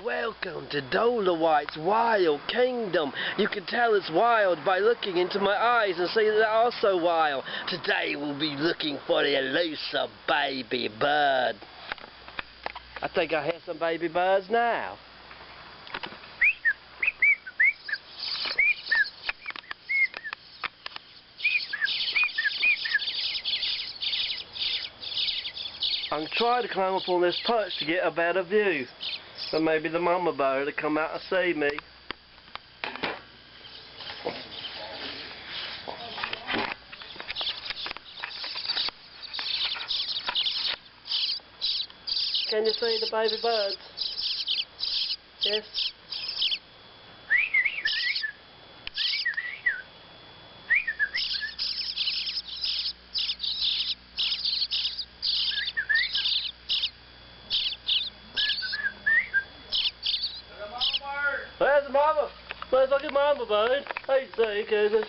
Welcome to Dolawhite's Wild Kingdom. You can tell it's wild by looking into my eyes and see that they're also wild. Today we'll be looking for the elusive baby bird. I think I hear some baby birds now. I'm trying to climb up on this perch to get a better view. So maybe the mama bird will come out and see me. Can you see the baby birds? Yes? Where's the mama? Where's the mama bird? Hey, see, cousins.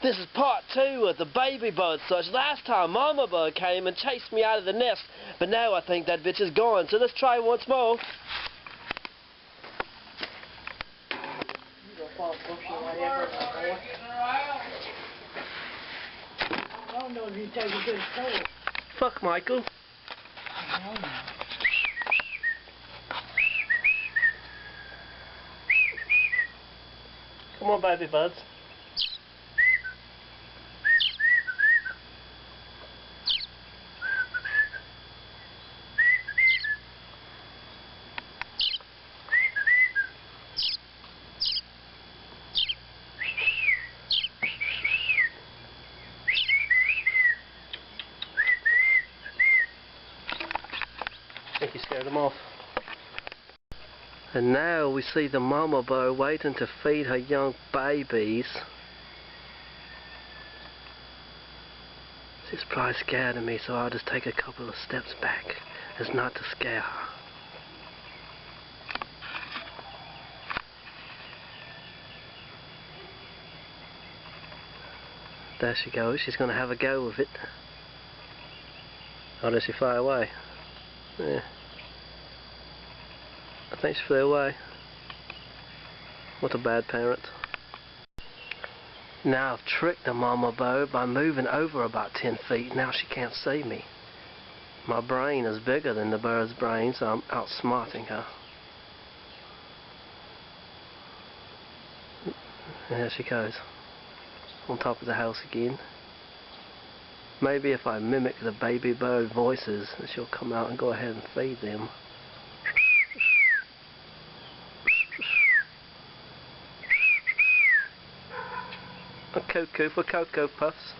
This is part 2 of the baby bird search. Last time mama bird came and chased me out of the nest, but now I think that bitch is gone, so let's try once more. I don't know if you take a good photo. Fuck Michael. Come on, baby birds. I think you scared them off. And now we see the mama bird waiting to feed her young babies. She's probably scared of me, so I'll just take a couple of steps back as not to scare her. There she goes. She's going to have a go with it. Oh, does she fly away? Yeah. I think she flew away. What a bad parent. Now I've tricked the mama bird by moving over about 10 feet. Now she can't see me. My brain is bigger than the bird's brain, so I'm outsmarting her. And there she goes. On top of the house again. Maybe if I mimic the baby bird voices, she'll come out and go ahead and feed them. A cuckoo for Cocoa Puffs.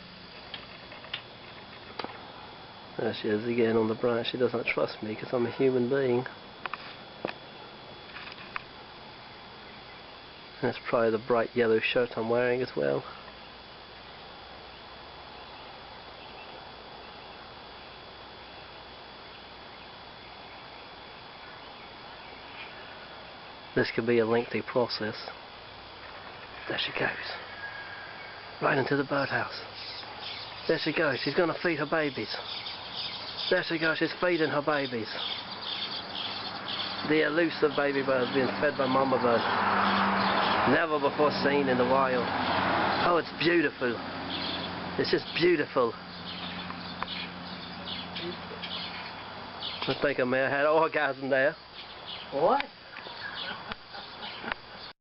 There she is again on the branch. She doesn't trust me because I'm a human being. That's probably the bright yellow shirt I'm wearing as well. This could be a lengthy process. There she goes. Right into the birdhouse. There she goes. She's going to feed her babies. There she goes. She's feeding her babies. The elusive baby bird being fed by mama bird. Never before seen in the wild. Oh, it's beautiful. It's just beautiful. I think I may have had an orgasm there. What?